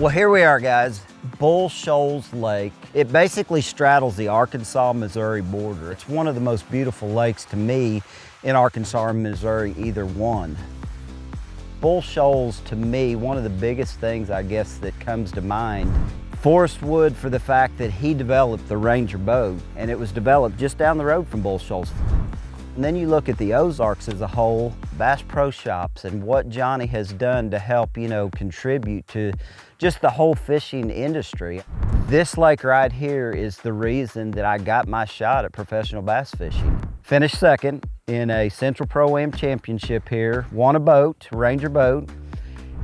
Well, here we are, guys. Bull Shoals Lake. It basically straddles the Arkansas-Missouri border. It's one of the most beautiful lakes to me in Arkansas and Missouri, either one. Bull Shoals, to me, one of the biggest things, I guess, that comes to mind, Forrest Wood, for the fact that he developed the Ranger boat, and it was developed just down the road from Bull Shoals. And then you look at the Ozarks as a whole, Bass Pro Shops, and what Johnny has done to help, contribute to just the whole fishing industry. This lake right here is the reason that I got my shot at professional bass fishing. Finished second in a Central Pro-Am championship here, won a boat, Ranger boat,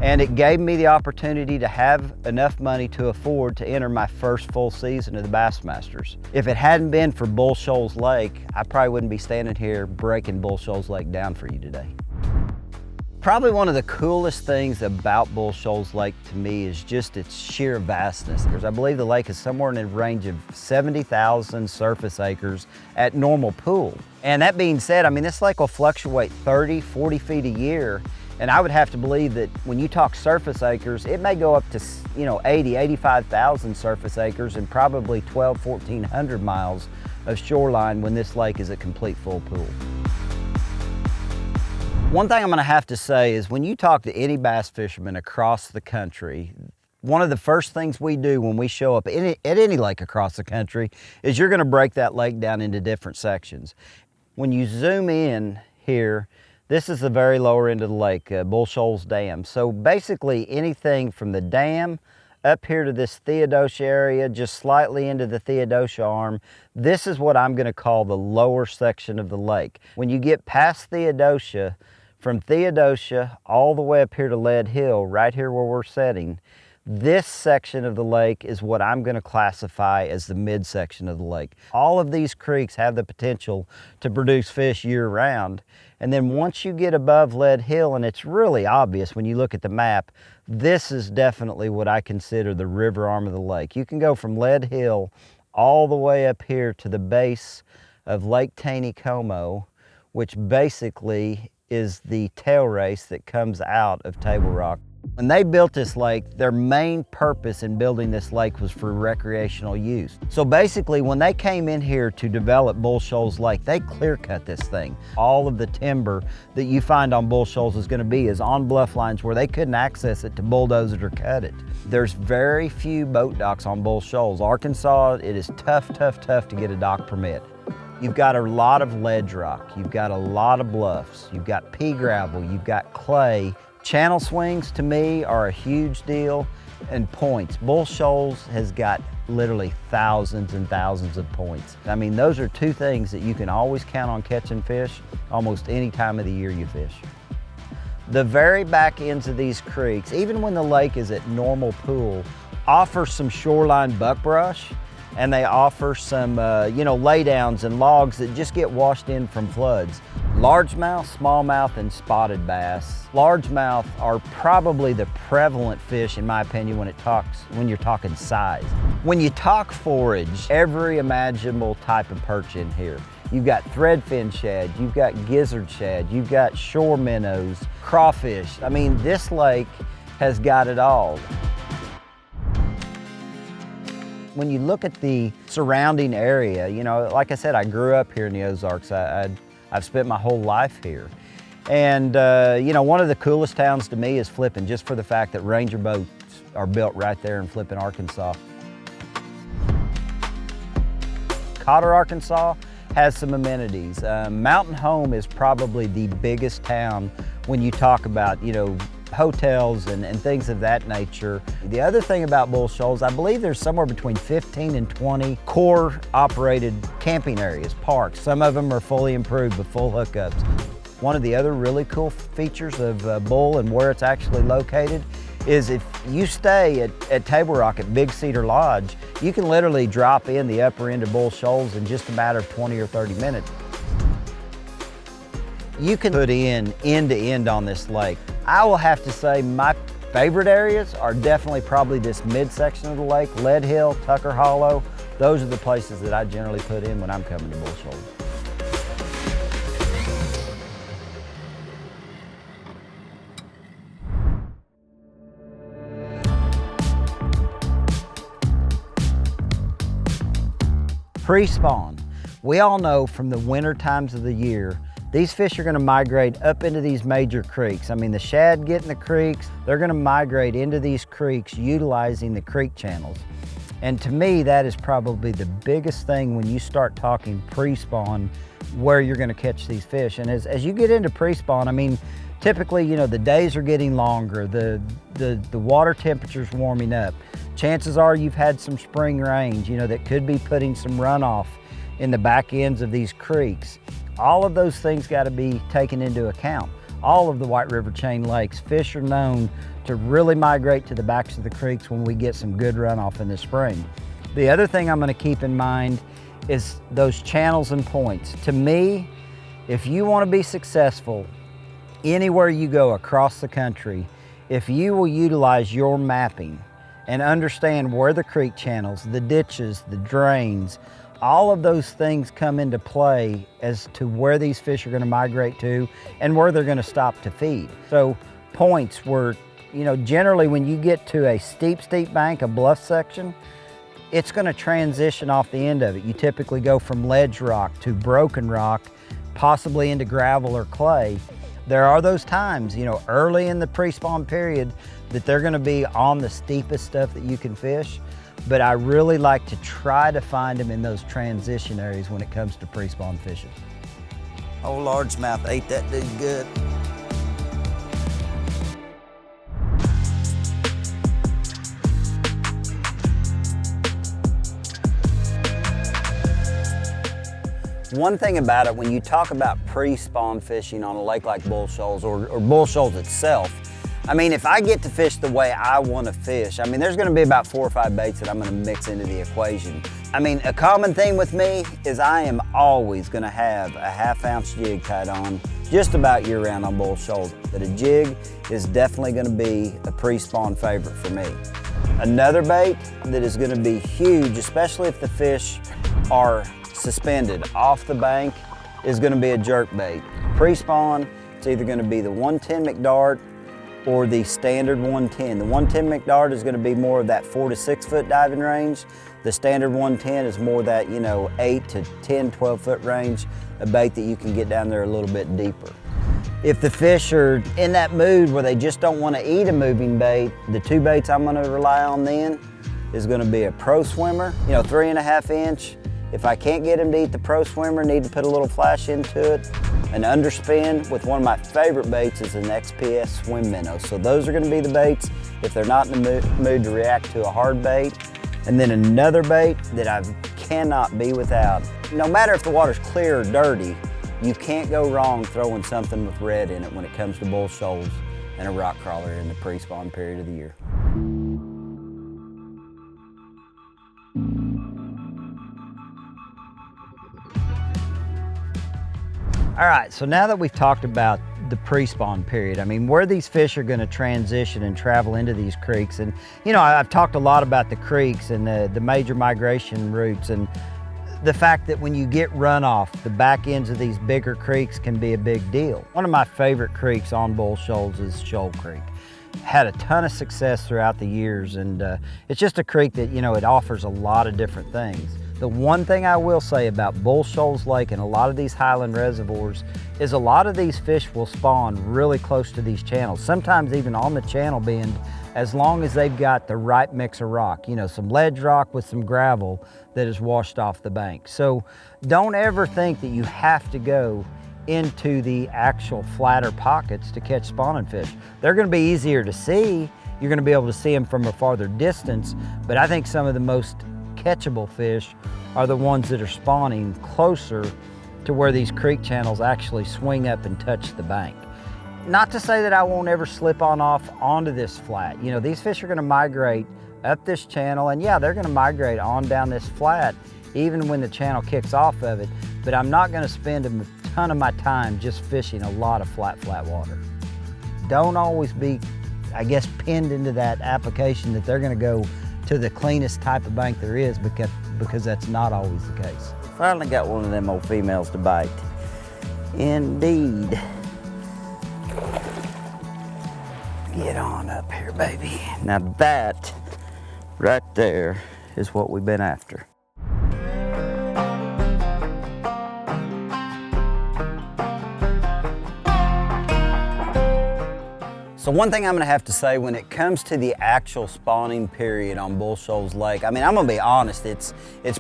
and it gave me the opportunity to have enough money to afford to enter my first full season of the Bassmasters. If it hadn't been for Bull Shoals Lake, I probably wouldn't be standing here breaking Bull Shoals Lake down for you today. Probably one of the coolest things about Bull Shoals Lake to me is just its sheer vastness. I believe the lake is somewhere in the range of 70,000 surface acres at normal pool. And that being said, this lake will fluctuate 30, 40 feet a year. And I would have to believe that when you talk surface acres, it may go up to 80, 85,000 surface acres and probably 1,400 miles of shoreline when this lake is a complete full pool. One thing I'm gonna have to say is when you talk to any bass fisherman across the country, one of the first things we do when we show up at any lake across the country is you're gonna break that lake down into different sections. When you zoom in here, this is the very lower end of the lake, Bull Shoals Dam. So basically anything from the dam up here to this Theodosia area, just slightly into the Theodosia arm, this is what I'm gonna call the lower section of the lake. When you get past Theodosia, from Theodosia all the way up here to Lead Hill, right here where we're setting, this section of the lake is what I'm gonna classify as the midsection of the lake. All of these creeks have the potential to produce fish year round. And then once you get above Lead Hill, and it's really obvious when you look at the map, this is definitely what I consider the river arm of the lake. You can go from Lead Hill all the way up here to the base of Lake Taneycomo, which basically is the tail race that comes out of Table Rock. When they built this lake, their main purpose in building this lake was for recreational use. So basically, when they came in here to develop Bull Shoals Lake, they clear cut this thing. All of the timber that you find on Bull Shoals is on bluff lines where they couldn't access it to bulldoze it or cut it. There's very few boat docks on Bull Shoals. Arkansas, it is tough to get a dock permit. You've got a lot of ledge rock, you've got a lot of bluffs, you've got pea gravel, you've got clay. Channel swings, to me, are a huge deal, and points. Bull Shoals has got literally thousands and thousands of points. Those are two things that you can always count on catching fish almost any time of the year you fish. The very back ends of these creeks, even when the lake is at normal pool, offer some shoreline buckbrush, and they offer some laydowns and logs that just get washed in from floods. Largemouth, smallmouth, and spotted bass. Largemouth are probably the prevalent fish, in my opinion, when you're talking size. When you talk forage, every imaginable type of perch in here. You've got threadfin shad, you've got gizzard shad, you've got shore minnows, crawfish. This lake has got it all. When you look at the surrounding area, like I said, I grew up here in the Ozarks. I've spent my whole life here. And, one of the coolest towns to me is Flippin, just for the fact that Ranger boats are built right there in Flippin, Arkansas. Cotter, Arkansas has some amenities. Mountain Home is probably the biggest town when you talk about, hotels and things of that nature. The other thing about Bull Shoals, I believe there's somewhere between 15 and 20 core operated camping areas, parks. Some of them are fully improved with full hookups. One of the other really cool features of Bull and where it's actually located is if you stay at Table Rock at Big Cedar Lodge, you can literally drop in the upper end of Bull Shoals in just a matter of 20 or 30 minutes. You can put in end to end on this lake. I will have to say my favorite areas are definitely probably this midsection of the lake, Lead Hill, Tucker Hollow. Those are the places that I generally put in when I'm coming to Bull Shoals. Pre-spawn. We all know from the winter times of the year, these fish are gonna migrate up into these major creeks. I mean, the shad get in the creeks, they're gonna migrate into these creeks utilizing the creek channels. And to me, that is probably the biggest thing when you start talking pre-spawn, where you're gonna catch these fish. And as you get into pre-spawn, I mean, typically, you know, the days are getting longer, the water temperature's warming up. Chances are you've had some spring rains, you know, that could be putting some runoff in the back ends of these creeks. All of those things gotta be taken into account. All of the White River chain lakes, fish are known to really migrate to the backs of the creeks when we get some good runoff in the spring. The other thing I'm gonna keep in mind is those channels and points. To me, if you wanna be successful anywhere you go across the country, if you will utilize your mapping and understand where the creek channels, the ditches, the drains, all of those things come into play as to where these fish are gonna migrate to and where they're gonna stop to feed. So points where, you know, generally when you get to a steep bank, a bluff section, it's gonna transition off the end of it. You typically go from ledge rock to broken rock, possibly into gravel or clay. There are those times, you know, early in the pre-spawn period that they're gonna be on the steepest stuff that you can fish. But I really like to try to find them in those transition areas when it comes to pre-spawn fishing. Oh, largemouth ate that dude good. One thing about it, when you talk about pre-spawn fishing on a lake like Bull Shoals or Bull Shoals itself, I mean, if I get to fish the way I want to fish, I mean, there's going to be about 4 or 5 baits that I'm going to mix into the equation. I mean, a common theme with me is I am always going to have a 1/2 ounce jig tied on just about year round on Bull Shoals, but a jig is definitely going to be a pre-spawn favorite for me. Another bait that is going to be huge, especially if the fish are suspended off the bank, is going to be a jerk bait. Pre-spawn, it's either going to be the 110 McDart or the standard 110. The 110 McDart is gonna be more of that 4 to 6 foot diving range. The standard 110 is more that, you know, 8 to 10, 12 foot range, a bait that you can get down there a little bit deeper. If the fish are in that mood where they just don't wanna eat a moving bait, the 2 baits I'm gonna rely on then is gonna be a pro swimmer, you know, 3.5 inch. If I can't get him to eat the pro swimmer, need to put a little flash into it, an underspin with one of my favorite baits is an XPS swim minnow. So those are gonna be the baits if they're not in the mood to react to a hard bait. And then another bait that I cannot be without, no matter if the water's clear or dirty, you can't go wrong throwing something with red in it when it comes to Bull Shoals and a rock crawler in the pre-spawn period of the year. All right, so now that we've talked about the pre-spawn period, I mean, where these fish are gonna transition and travel into these creeks, and you know, I've talked a lot about the creeks and the major migration routes and the fact that when you get runoff, the back ends of these bigger creeks can be a big deal. One of my favorite creeks on Bull Shoals is Shoal Creek. Had a ton of success throughout the years, and it's just a creek that, you know, it offers a lot of different things. The one thing I will say about Bull Shoals Lake and a lot of these highland reservoirs is a lot of these fish will spawn really close to these channels, sometimes even on the channel bend, as long as they've got the right mix of rock, you know, some ledge rock with some gravel that is washed off the bank. So don't ever think that you have to go into the actual flatter pockets to catch spawning fish. They're gonna be easier to see. You're gonna be able to see them from a farther distance, but I think some of the most catchable fish are the ones that are spawning closer to where these creek channels actually swing up and touch the bank. Not to say that I won't ever slip on off onto this flat. You know, these fish are gonna migrate up this channel, and yeah, they're gonna migrate on down this flat even when the channel kicks off of it, but I'm not gonna spend a ton of my time just fishing a lot of flat water. Don't always be, I guess, pinned into that application that they're gonna go to the cleanest type of bank there is, because that's not always the case. Finally got one of them old females to bite. Indeed. Get on up here, baby. Now that right there is what we've been after. So one thing I'm gonna have to say when it comes to the actual spawning period on Bull Shoals Lake, I mean, I'm gonna be honest, it's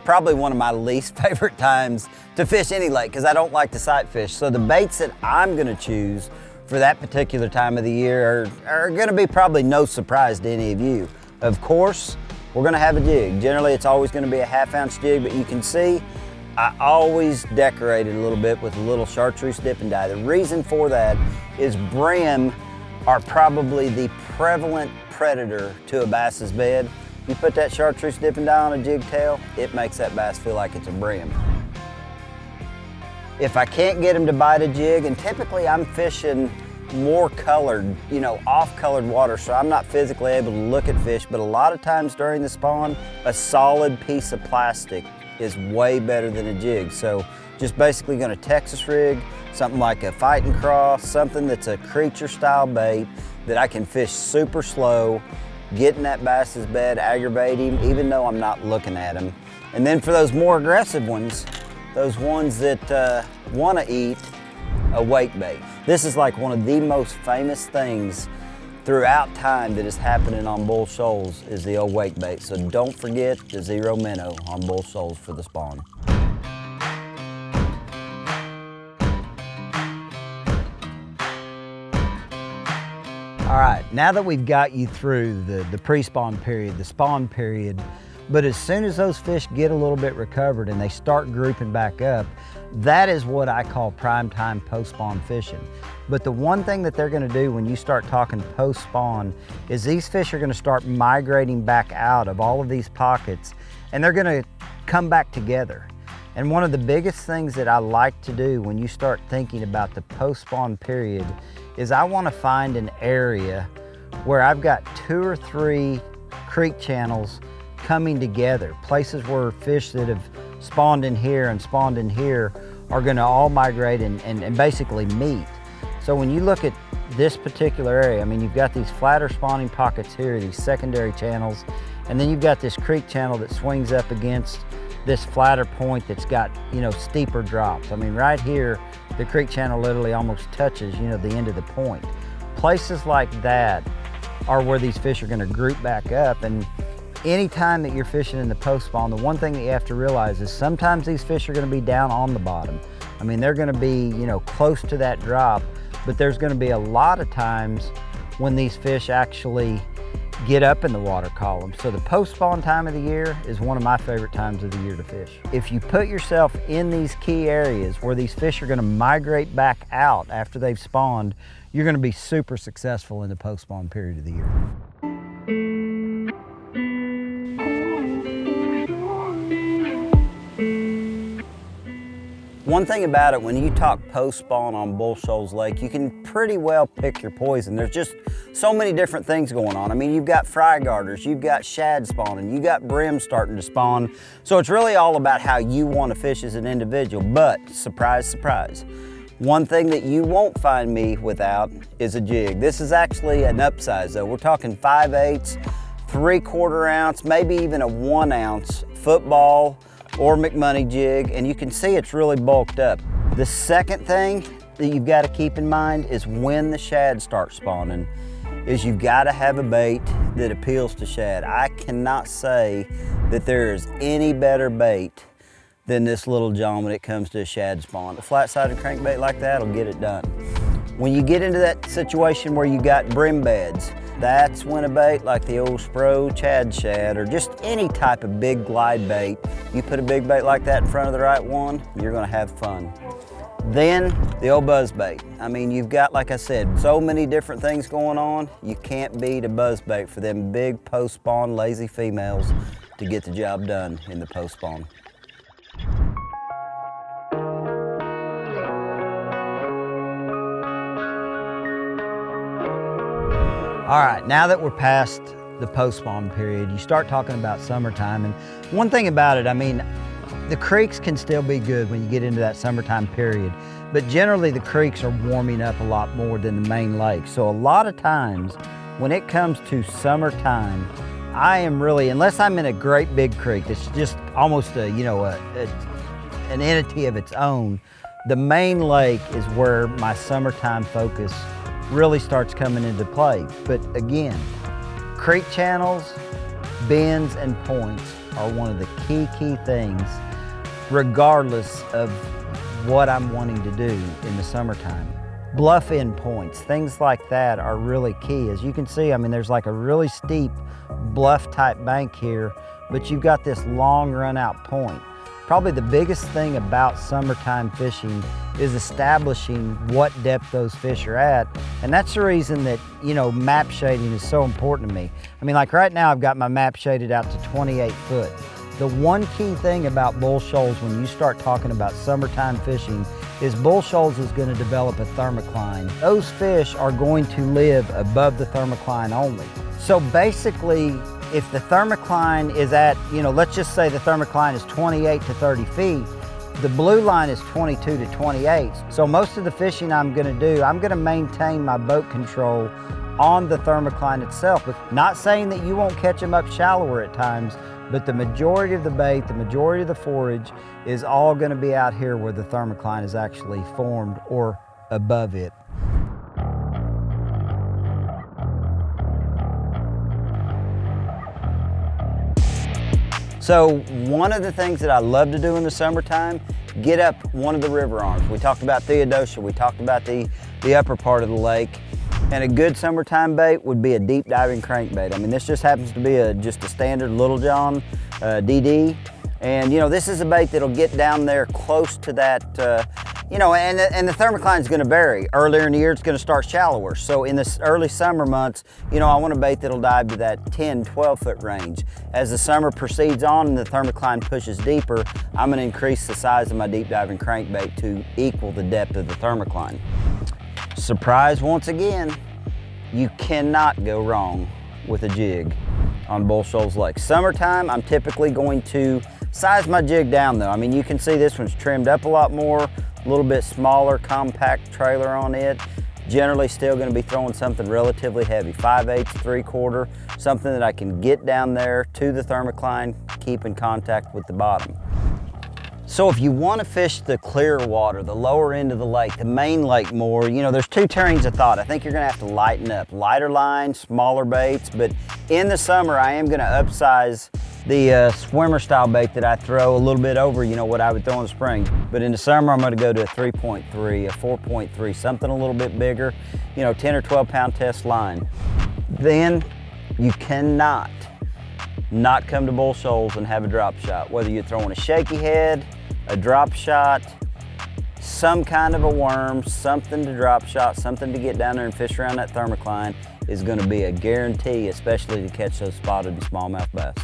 probably one of my least favorite times to fish any lake because I don't like to sight fish. So the baits that I'm gonna choose for that particular time of the year are gonna be probably no surprise to any of you. Of course, we're gonna have a jig. Generally, it's always gonna be a 1/2 ounce jig, but you can see I always decorate it a little bit with a little chartreuse dip and dye. The reason for that is brim are probably the prevalent predator to a bass's bed. You put that chartreuse dip and dye on a jig tail, it makes that bass feel like it's a brim. If I can't get him to bite a jig, and typically I'm fishing more colored, you know, off-colored water, so I'm not physically able to look at fish, but a lot of times during the spawn, a solid piece of plastic is way better than a jig. So just basically gonna Texas rig, something like a fighting cross, something that's a creature style bait that I can fish super slow, get in that bass's bed, aggravate him, even though I'm not looking at him. And then for those more aggressive ones, those ones that wanna eat, a wake bait. This is like one of the most famous things throughout time that is happening on Bull Shoals is the old wake bait. So don't forget the 0 minnow on Bull Shoals for the spawn. All right, now that we've got you through the pre-spawn period, the spawn period, but as soon as those fish get a little bit recovered and they start grouping back up, that is what I call prime time post-spawn fishing. But the one thing that they're gonna do when you start talking post-spawn is these fish are gonna start migrating back out of all of these pockets and they're gonna come back together. And one of the biggest things that I like to do when you start thinking about the post-spawn period is I wanna find an area where I've got 2 or 3 creek channels coming together, places where fish that have spawned in here and spawned in here are gonna all migrate and basically meet. So when you look at this particular area, I mean, you've got these flatter spawning pockets here, these secondary channels, and then you've got this creek channel that swings up against this flatter point that's got, you know, steeper drops. I mean, right here, the creek channel literally almost touches, you know, the end of the point. Places like that are where these fish are gonna group back up. And anytime that you're fishing in the post-spawn, the one thing that you have to realize is sometimes these fish are gonna be down on the bottom. I mean, they're gonna be, you know, close to that drop, but there's gonna be a lot of times when these fish actually get up in the water column. So the post-spawn time of the year is one of my favorite times of the year to fish. If you put yourself in these key areas where these fish are gonna migrate back out after they've spawned, you're gonna be super successful in the post-spawn period of the year. One thing about it, when you talk post-spawn on Bull Shoals Lake, you can pretty well pick your poison. There's just so many different things going on. I mean, you've got fry garters, you've got shad spawning, you got brim starting to spawn. So it's really all about how you want to fish as an individual. But surprise, surprise, one thing that you won't find me without is a jig. This is actually an upsize though. We're talking 5/8, 3/4 ounce, maybe even a 1 ounce football or McMoney jig, and you can see it's really bulked up. The second thing that you've got to keep in mind is when the shad start spawning, is you've got to have a bait that appeals to shad. I cannot say that there is any better bait than this little John when it comes to a shad spawn. A flat-sided crankbait like that will get it done. When you get into that situation where you got brim beds, that's when a bait like the old Spro Chad Shad or just any type of big glide bait, you put a big bait like that in front of the right one, you're gonna have fun. Then the old buzz bait. I mean, you've got, like I said, so many different things going on, you can't beat a buzz bait for them big post-spawn lazy females to get the job done in the post-spawn. All right, now that we're past the post-spawn period, you start talking about summertime. And one thing about it, I mean, the creeks can still be good when you get into that summertime period, but generally the creeks are warming up a lot more than the main lake. So a lot of times when it comes to summertime, I am really, unless I'm in a great big creek that's just almost a, you know, an entity of its own, the main lake is where my summertime focus really starts coming into play. But again, creek channels, bends, and points are one of the key things, regardless of what I'm wanting to do in the summertime. Bluff end points, things like that are really key. As you can see, I mean, there's like a really steep bluff type bank here, but you've got this long run out point. Probably the biggest thing about summertime fishing is establishing what depth those fish are at. And that's the reason that, you know, map shading is so important to me. I mean, like right now I've got my map shaded out to 28 foot. The one key thing about Bull Shoals when you start talking about summertime fishing is Bull Shoals is going to develop a thermocline. Those fish are going to live above the thermocline only. So basically, if the thermocline is at, you know, let's just say the thermocline is 28 to 30 feet, the blue line is 22 to 28. So most of the fishing I'm gonna do, I'm gonna maintain my boat control on the thermocline itself. But not saying that you won't catch them up shallower at times, but the majority of the bait, the majority of the forage is all gonna be out here where the thermocline is actually formed or above it. So one of the things that I love to do in the summertime, get up one of the river arms. We talked about Theodosia, we talked about the upper part of the lake, and a good summertime bait would be a deep diving crankbait. I mean, this just happens to be just a standard Little John DD, and you know, this is a bait that'll get down there close to that, you know, and the thermocline is going to vary. Earlier in the year, it's going to start shallower. So in the early summer months, you know, I want a bait that'll dive to that 10, 12 foot range. As the summer proceeds on and the thermocline pushes deeper, I'm going to increase the size of my deep diving crankbait to equal the depth of the thermocline. Surprise once again, you cannot go wrong with a jig on Bull Shoals Lake. Summertime, I'm typically going to size my jig down though. I mean, you can see this one's trimmed up a lot more, a little bit smaller, compact trailer on it. Generally still gonna be throwing something relatively heavy, 5/8, 3/4, something that I can get down there to the thermocline, keep in contact with the bottom. So if you want to fish the clear water, the lower end of the lake, the main lake more, you know, there's two trains of thought. I think you're gonna have to lighten up. Lighter line, smaller baits, but in the summer, I am gonna upsize the swimmer style bait that I throw a little bit over, you know, what I would throw in the spring. But in the summer, I'm gonna go to a 3.3, a 4.3, something a little bit bigger, you know, 10 or 12 pound test line. Then you cannot not come to Bull Shoals and have a drop shot, whether you're throwing a shaky head, a drop shot, some kind of a worm, something to drop shot, something to get down there and fish around that thermocline is going to be a guarantee, especially to catch those spotted and smallmouth bass.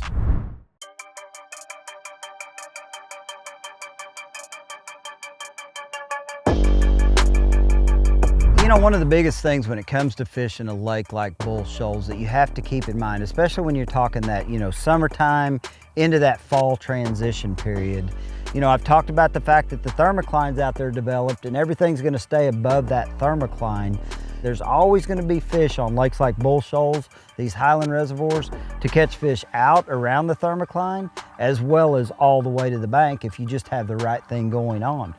You know, one of the biggest things when it comes to fishing a lake like Bull Shoals that you have to keep in mind, especially when you're talking that, you know, summertime into that fall transition period. You know, I've talked about the fact that the thermocline's out there developed and everything's gonna stay above that thermocline. There's always gonna be fish on lakes like Bull Shoals, these highland reservoirs, to catch fish out around the thermocline, as well as all the way to the bank if you just have the right thing going on.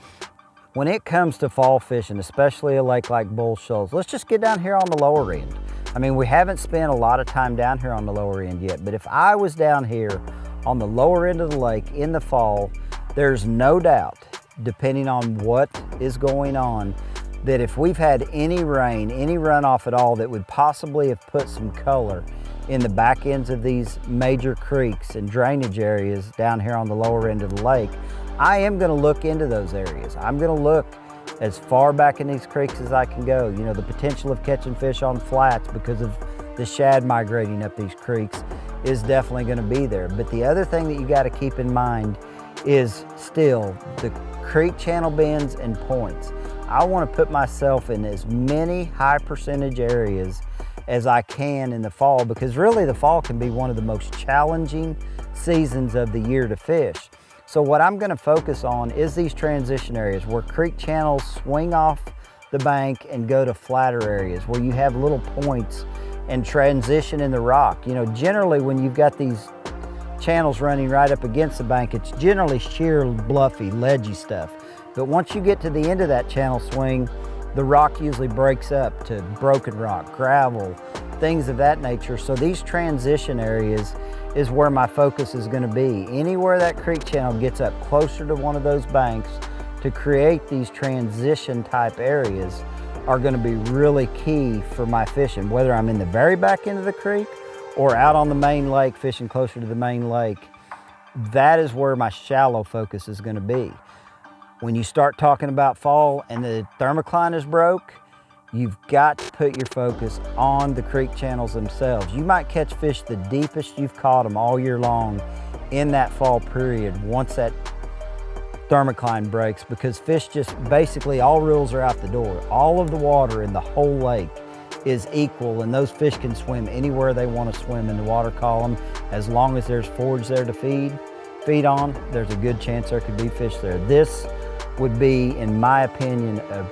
When it comes to fall fishing, especially a lake like Bull Shoals, let's just get down here on the lower end. I mean, we haven't spent a lot of time down here on the lower end yet, but if I was down here on the lower end of the lake in the fall, there's no doubt, depending on what is going on, that if we've had any rain, any runoff at all that would possibly have put some color in the back ends of these major creeks and drainage areas down here on the lower end of the lake, I am gonna look into those areas. I'm gonna look as far back in these creeks as I can go. You know, the potential of catching fish on flats because of the shad migrating up these creeks is definitely gonna be there. But the other thing that you gotta keep in mind is still the creek channel bends and points. I wanna put myself in as many high percentage areas as I can in the fall, because really the fall can be one of the most challenging seasons of the year to fish. So what I'm gonna focus on is these transition areas where creek channels swing off the bank and go to flatter areas where you have little points and transition in the rock. You know, generally when you've got these channels running right up against the bank, it's generally sheer, bluffy, ledgy stuff. But once you get to the end of that channel swing, the rock usually breaks up to broken rock, gravel, things of that nature. So these transition areas is where my focus is gonna be. Anywhere that creek channel gets up closer to one of those banks to create these transition type areas are gonna be really key for my fishing, whether I'm in the very back end of the creek or out on the main lake, fishing closer to the main lake. That is where my shallow focus is gonna be. When you start talking about fall and the thermocline is broke, you've got to put your focus on the creek channels themselves. You might catch fish the deepest you've caught them all year long in that fall period once that thermocline breaks, because fish just basically, all rules are out the door. All of the water in the whole lake is equal, and those fish can swim anywhere they want to swim in the water column. As long as there's forage there to feed on, there's a good chance there could be fish there. This would be, in my opinion, a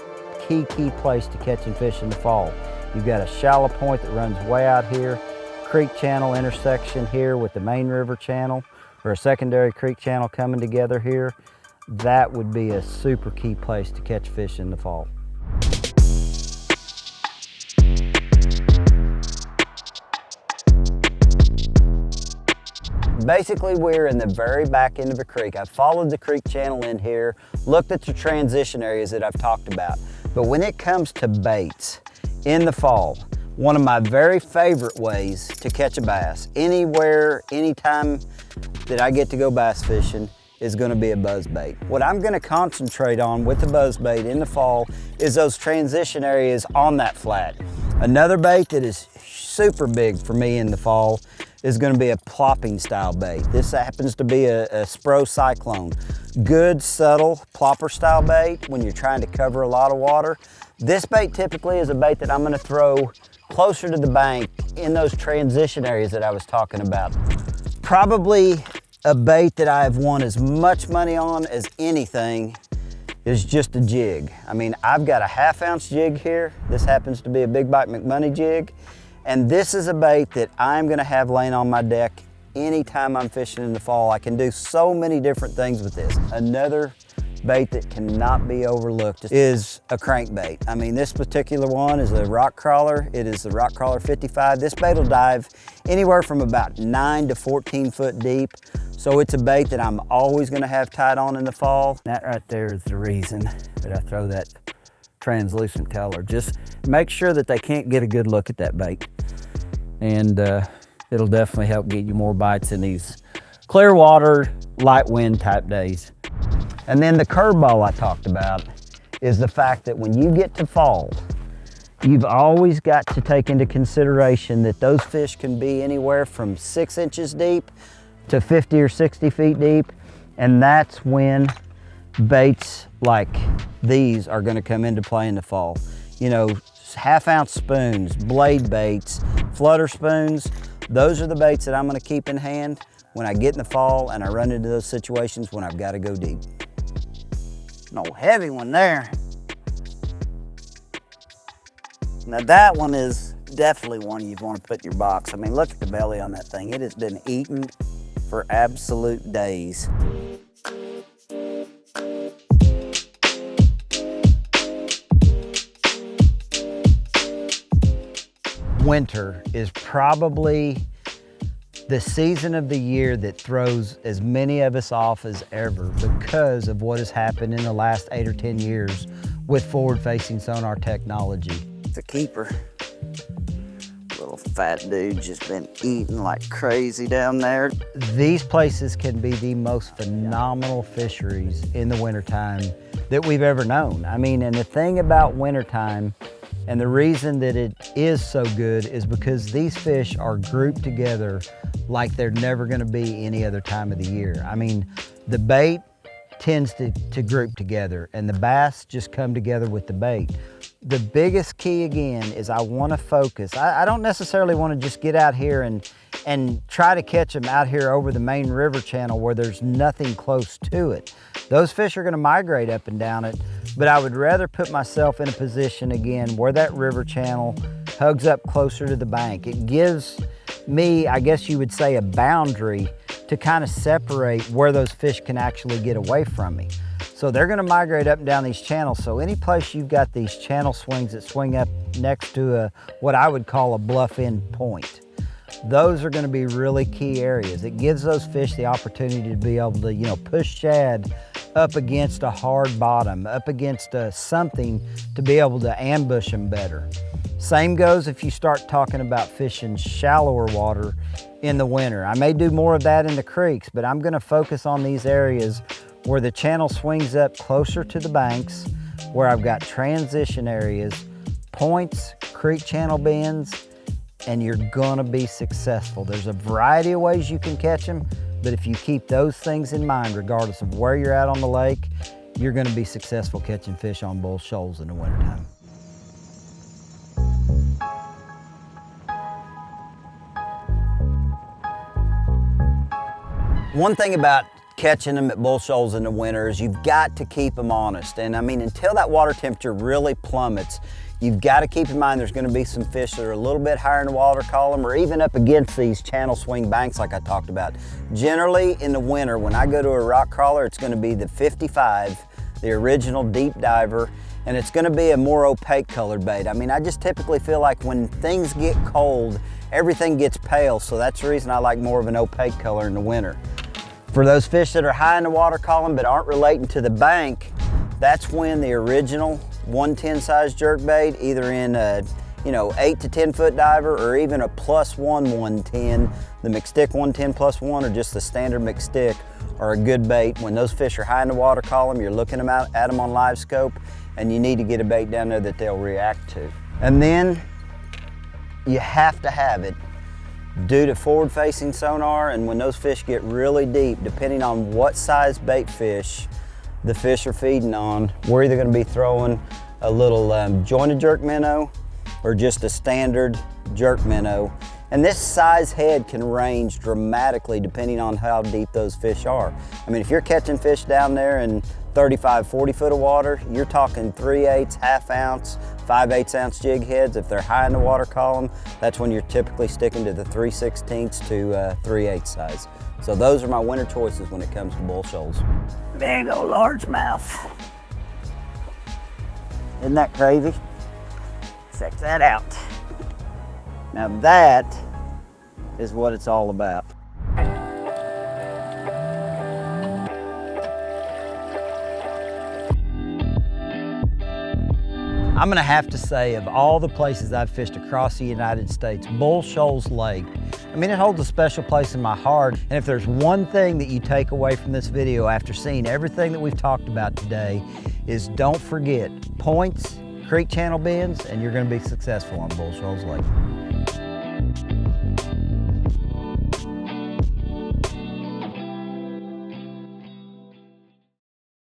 key place to catching fish in the fall. You've got a shallow point that runs way out here, creek channel intersection here with the main river channel, or a secondary creek channel coming together here. That would be a super key place to catch fish in the fall. Basically, we're in the very back end of a creek. I've followed the creek channel in here, looked at the transition areas that I've talked about. But when it comes to baits in the fall, one of my very favorite ways to catch a bass, anywhere, anytime that I get to go bass fishing, is gonna be a buzz bait. What I'm gonna concentrate on with the buzz bait in the fall is those transition areas on that flat. Another bait that is super big for me in the fall is gonna be a plopping style bait. This happens to be a Spro Cyclone. Good, subtle plopper style bait when you're trying to cover a lot of water. This bait typically is a bait that I'm gonna throw closer to the bank in those transition areas that I was talking about. Probably a bait that I have won as much money on as anything is just a jig. I mean, I've got a 1/2 ounce jig here. This happens to be a Big Bite McMoney jig. And this is a bait that I'm gonna have laying on my deck anytime I'm fishing in the fall. I can do so many different things with this. Another bait that cannot be overlooked is a crankbait. I mean, this particular one is a rock crawler. It is the rock crawler 55. This bait will dive anywhere from about 9 to 14 foot deep. So it's a bait that I'm always gonna have tied on in the fall. That right there is the reason that I throw that translucent color. Just make sure that they can't get a good look at that bait. And it'll definitely help get you more bites in these clear water, light wind type days. And then the curveball I talked about is the fact that when you get to fall, you've always got to take into consideration that those fish can be anywhere from 6 inches deep to 50 or 60 feet deep. And that's when baits like these are gonna come into play in the fall. You know, 1/2 ounce spoons, blade baits, flutter spoons, those are the baits that I'm gonna keep in hand when I get in the fall and I run into those situations when I've gotta go deep. No heavy one there. Now that one is definitely one you'd want to put in your box. I mean, look at the belly on that thing. It has been eaten for absolute days. Winter is probably the season of the year that throws as many of us off as ever because of what has happened in the last 8 or 10 years with forward-facing sonar technology. It's a keeper. Little fat dude just been eating like crazy down there. These places can be the most phenomenal fisheries in the wintertime that we've ever known. I mean, and the thing about wintertime, and the reason that it is so good, is because these fish are grouped together like they're never gonna be any other time of the year. I mean, the bait tends to group together and the bass just come together with the bait. The biggest key again is I wanna focus. I don't necessarily wanna just get out here and try to catch them out here over the main river channel where there's nothing close to it. Those fish are gonna migrate up and down it, but I would rather put myself in a position again where that river channel hugs up closer to the bank. It gives me, I guess you would say, a boundary to kind of separate where those fish can actually get away from me. So they're gonna migrate up and down these channels. So any place you've got these channel swings that swing up next to what I would call a bluff end point, those are gonna be really key areas. It gives those fish the opportunity to be able to, push shad up against a hard bottom, up against something to be able to ambush them better. Same goes if you start talking about fishing shallower water in the winter. I may do more of that in the creeks, but I'm gonna focus on these areas where the channel swings up closer to the banks, where I've got transition areas, points, creek channel bends, and you're gonna be successful. There's a variety of ways you can catch them, but if you keep those things in mind, regardless of where you're at on the lake, you're gonna be successful catching fish on Bull Shoals in the wintertime. One thing about catching them at Bull Shoals in the winter is you've got to keep them honest. And I mean, until that water temperature really plummets, you've got to keep in mind there's going to be some fish that are a little bit higher in the water column or even up against these channel swing banks like I talked about. Generally in the winter, when I go to a rock crawler, it's going to be the 55, the original deep diver, and it's going to be a more opaque colored bait. I mean, I just typically feel like when things get cold, everything gets pale, so that's the reason I like more of an opaque color in the winter. For those fish that are high in the water column but aren't relating to the bank, that's when the original 110 size jerkbait, either in a 8 to 10 foot diver or even a +1 110, the McStick 110 +1 or just the standard McStick, are a good bait. When those fish are high in the water column, you're looking at them on live scope, and you need to get a bait down there that they'll react to. And then you have to have it due to forward-facing sonar, and when those fish get really deep, depending on what size bait fish the fish are feeding on, we're either going to be throwing a little jointed jerk minnow or just a standard jerk minnow. And this size head can range dramatically depending on how deep those fish are. I mean, if you're catching fish down there in 35, 40 foot of water, you're talking 3/8, ½ ounce, 5/8 ounce jig heads. If they're high in the water column, that's when you're typically sticking to the 3/16 to 3/8 size. So those are my winter choices when it comes to Bull Shoals. Big old largemouth. Isn't that crazy? Check that out. Now that is what it's all about. I'm gonna have to say, of all the places I've fished across the United States, Bull Shoals Lake, I mean, it holds a special place in my heart. And if there's one thing that you take away from this video after seeing everything that we've talked about today, is don't forget points, creek channel bends, and you're gonna be successful on Bull Shoals Lake.